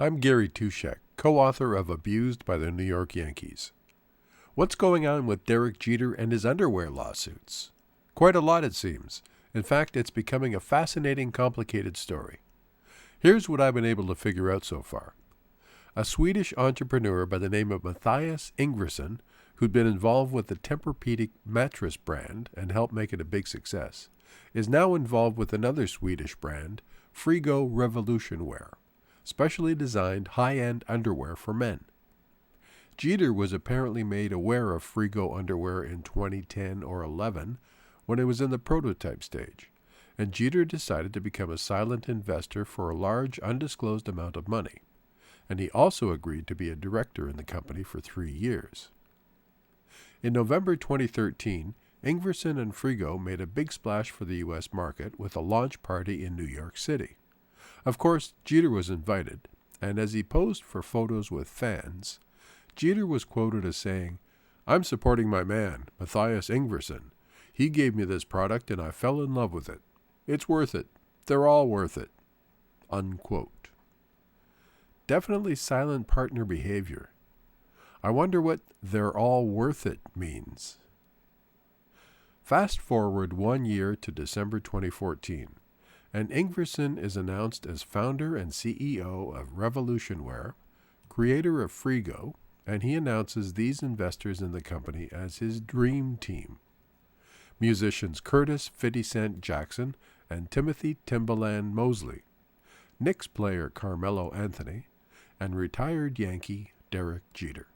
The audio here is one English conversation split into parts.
I'm Gary Toushek, co-author of Abused by the New York Yankees. What's going on with Derek Jeter and his underwear lawsuits? Quite a lot, it seems. In fact, it's becoming a fascinating, complicated story. Here's what I've been able to figure out so far. A Swedish entrepreneur by the name of Mattias Ingvarsson, who'd been involved with the Tempur-Pedic mattress brand and helped make it a big success, is now involved with another Swedish brand, Frigo RevolutionWear, specially designed high-end underwear for men. Jeter was apparently made aware of Frigo underwear in 2010 or 11 when it was in the prototype stage, and Jeter decided to become a silent investor for a large undisclosed amount of money, and he also agreed to be a director in the company for 3 years. In November 2013, Ingvarsson and Frigo made a big splash for the U.S. market with a launch party in New York City. Of course, Jeter was invited, and as he posed for photos with fans, Jeter was quoted as saying, "I'm supporting my man, Mattias Ingvarsson. He gave me this product and I fell in love with it. It's worth it. They're all worth it." Unquote. Definitely silent partner behavior. I wonder what "they're all worth it" means. Fast forward 1 year to December 2014, and Ingvarsson is announced as founder and CEO of RevolutionWear, creator of Frigo, and he announces these investors in the company as his dream team. Musicians Curtis 50 Cent Jackson and Timothy Timbaland Mosley, Knicks player Carmelo Anthony, and retired Yankee Derek Jeter.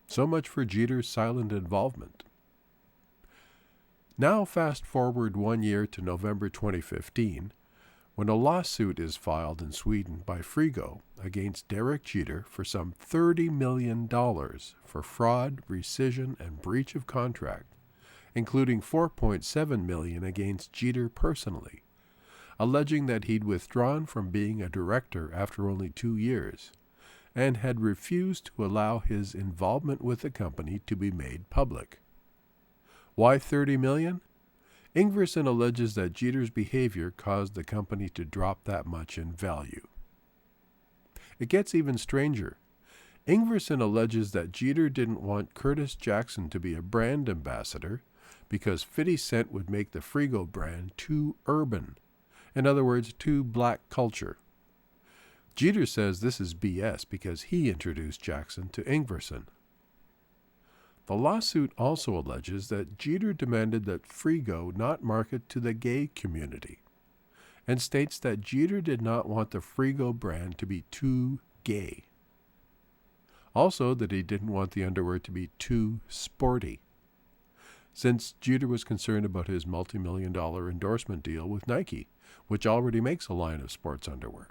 So much for Jeter's silent involvement. Now fast forward 1 year to November 2015, when a lawsuit is filed in Sweden by Frigo against Derek Jeter for some $30 million for fraud, rescission, and breach of contract, including $4.7 million against Jeter personally, alleging that he'd withdrawn from being a director after only 2 years, and had refused to allow his involvement with the company to be made public. Why $30 million? Ingvarsson alleges that Jeter's behavior caused the company to drop that much in value. It gets even stranger. Ingvarsson alleges that Jeter didn't want Curtis Jackson to be a brand ambassador because 50 Cent would make the Frigo brand too urban. In other words, too black culture. Jeter says this is BS because he introduced Jackson to Ingvarsson. The lawsuit also alleges that Jeter demanded that Frigo not market to the gay community, and states that Jeter did not want the Frigo brand to be too gay. Also that he didn't want the underwear to be too sporty, since Jeter was concerned about his multi-million-dollar endorsement deal with Nike, which already makes a line of sports underwear.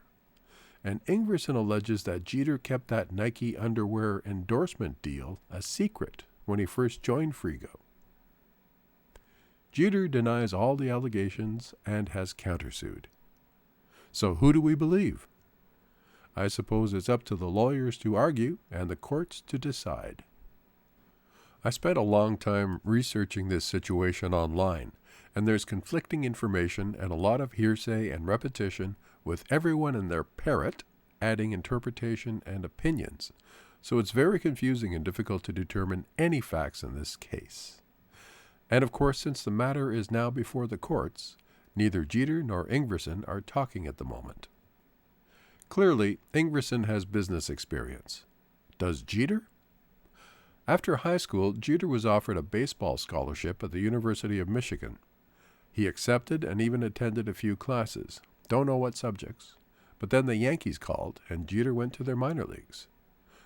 And Ingvarsson alleges that Jeter kept that Nike underwear endorsement deal a secret when he first joined Frigo. Jeter denies all the allegations and has countersued. So who do we believe? I suppose it's up to the lawyers to argue and the courts to decide. I spent a long time researching this situation online, and there's conflicting information and a lot of hearsay and repetition, with everyone and their parrot adding interpretation and opinions, so it's very confusing and difficult to determine any facts in this case. And of course, since the matter is now before the courts, neither Jeter nor Ingvarsson are talking at the moment. Clearly, Ingvarsson has business experience. Does Jeter? After high school, Jeter was offered a baseball scholarship at the University of Michigan. He accepted and even attended a few classes. Don't know what subjects. But then the Yankees called, and Jeter went to their minor leagues.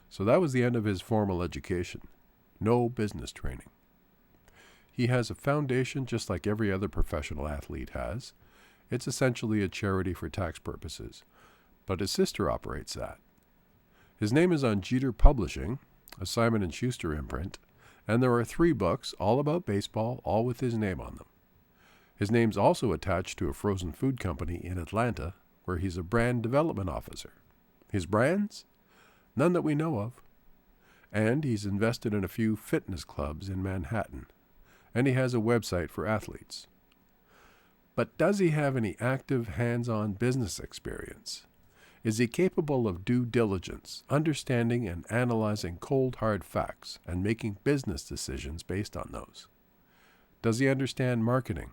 So that was the end of his formal education. No business training. He has a foundation just like every other professional athlete has. It's essentially a charity for tax purposes. But his sister operates that. His name is on Jeter Publishing, a Simon & Schuster imprint, and there are 3 books all about baseball, all with his name on them. His name's also attached to a frozen food company in Atlanta, where he's a brand development officer. His brands? None that we know of. And he's invested in a few fitness clubs in Manhattan. And he has a website for athletes. But does he have any active, hands-on business experience? Is he capable of due diligence, understanding and analyzing cold hard facts, and making business decisions based on those? Does he understand marketing?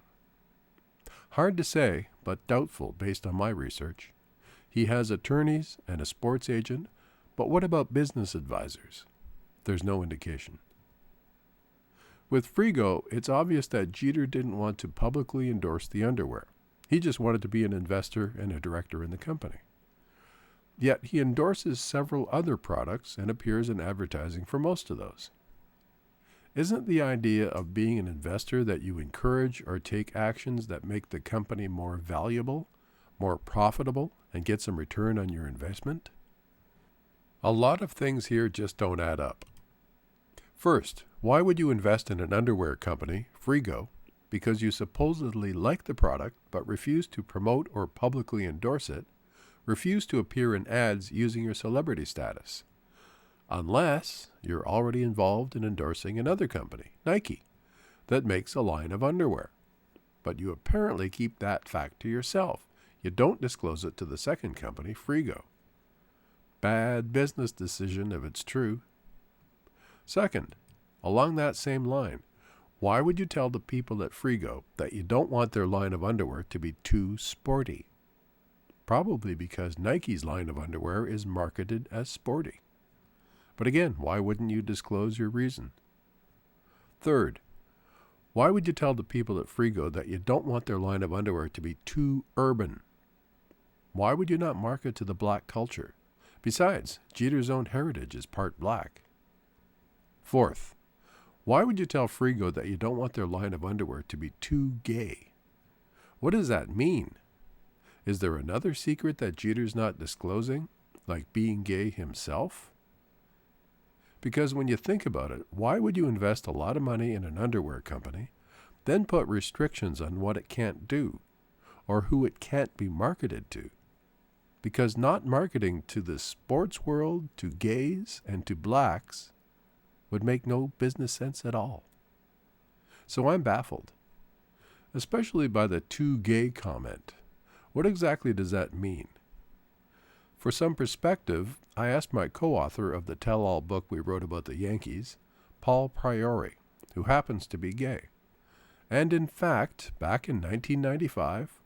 Hard to say, but doubtful based on my research. He has attorneys and a sports agent, but what about business advisors? There's no indication. With Frigo, it's obvious that Jeter didn't want to publicly endorse the underwear. He just wanted to be an investor and a director in the company. Yet he endorses several other products and appears in advertising for most of those. Isn't the idea of being an investor that you encourage or take actions that make the company more valuable, more profitable, and get some return on your investment? A lot of things here just don't add up. First, why would you invest in an underwear company, Frigo, because you supposedly like the product but refuse to promote or publicly endorse it, refuse to appear in ads using your celebrity status? Unless you're already involved in endorsing another company, Nike, that makes a line of underwear. But you apparently keep that fact to yourself. You don't disclose it to the second company, Frigo. Bad business decision if it's true. Second, along that same line, why would you tell the people at Frigo that you don't want their line of underwear to be too sporty? Probably because Nike's line of underwear is marketed as sporty. But again, why wouldn't you disclose your reason? Third, why would you tell the people at Frigo that you don't want their line of underwear to be too urban? Why would you not market to the black culture? Besides, Jeter's own heritage is part black. Fourth, why would you tell Frigo that you don't want their line of underwear to be too gay? What does that mean? Is there another secret that Jeter's not disclosing, like being gay himself? Because when you think about it, why would you invest a lot of money in an underwear company, then put restrictions on what it can't do, or who it can't be marketed to? Because not marketing to the sports world, to gays, and to blacks would make no business sense at all. So I'm baffled, especially by the too gay comment. What exactly does that mean? For some perspective, I asked my co-author of the tell-all book we wrote about the Yankees, Paul Priori, who happens to be gay. And in fact, back in 1995,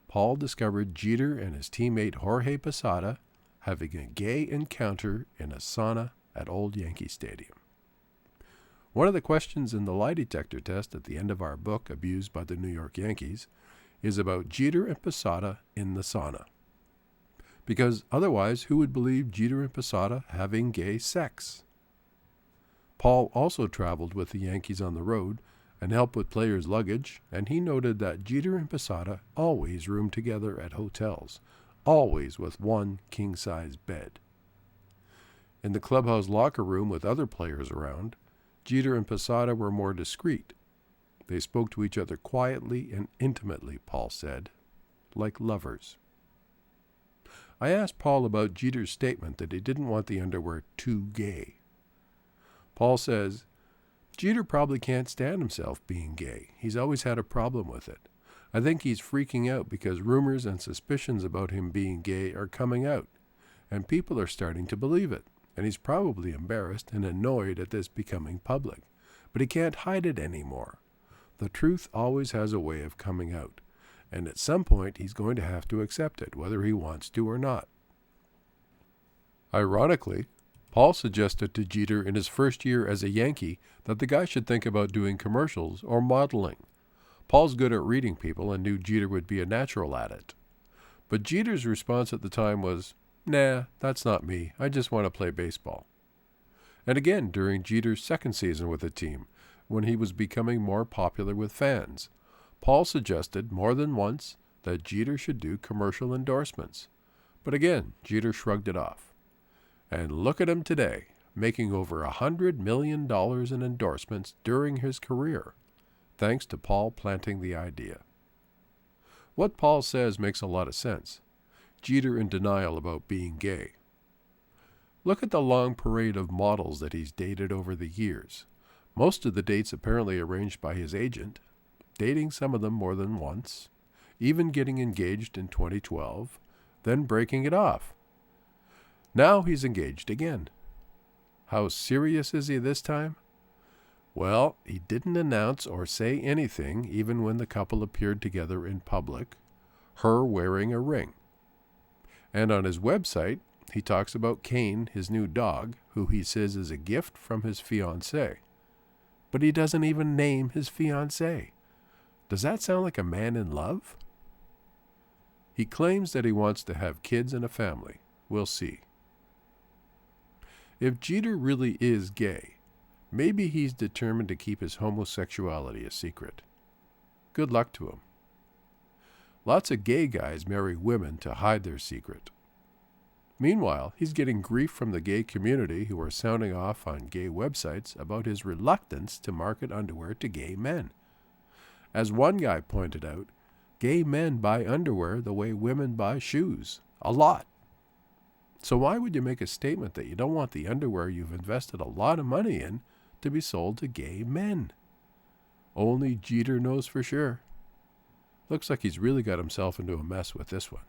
Paul discovered Jeter and his teammate Jorge Posada having a gay encounter in a sauna at Old Yankee Stadium. One of the questions in the lie detector test at the end of our book, Abused by the New York Yankees, is about Jeter and Posada in the sauna. Because otherwise, who would believe Jeter and Posada having gay sex? Paul also traveled with the Yankees on the road and helped with players' luggage, and he noted that Jeter and Posada always roomed together at hotels, always with one king-size bed. In the clubhouse locker room with other players around, Jeter and Posada were more discreet. They spoke to each other quietly and intimately, Paul said, like lovers. I asked Paul about Jeter's statement that he didn't want the underwear too gay. Paul says, Jeter probably can't stand himself being gay. He's always had a problem with it. I think he's freaking out because rumors and suspicions about him being gay are coming out, and people are starting to believe it, and he's probably embarrassed and annoyed at this becoming public. But he can't hide it anymore. The truth always has a way of coming out, and at some point he's going to have to accept it, whether he wants to or not. Ironically, Paul suggested to Jeter in his first year as a Yankee that the guy should think about doing commercials or modeling. Paul's good at reading people and knew Jeter would be a natural at it. But Jeter's response at the time was, "Nah, that's not me. I just want to play baseball." And again during Jeter's second season with the team, when he was becoming more popular with fans, Paul suggested more than once that Jeter should do commercial endorsements. But again, Jeter shrugged it off. And look at him today, making over $100 million in endorsements during his career, thanks to Paul planting the idea. What Paul says makes a lot of sense. Jeter in denial about being gay. Look at the long parade of models that he's dated over the years. Most of the dates apparently arranged by his agent, dating some of them more than once, even getting engaged in 2012, then breaking it off, Now he's engaged again. How serious is he this time? Well, he didn't announce or say anything even when the couple appeared together in public, her wearing a ring. And on his website, he talks about Kane, his new dog, who he says is a gift from his fiancée. But he doesn't even name his fiancée. Does that sound like a man in love? He claims that he wants to have kids and a family. We'll see. If Jeter really is gay, maybe he's determined to keep his homosexuality a secret. Good luck to him. Lots of gay guys marry women to hide their secret. Meanwhile, he's getting grief from the gay community who are sounding off on gay websites about his reluctance to market underwear to gay men. As one guy pointed out, gay men buy underwear the way women buy shoes. A lot. So why would you make a statement that you don't want the underwear you've invested a lot of money in to be sold to gay men? Only Jeter knows for sure. Looks like he's really got himself into a mess with this one.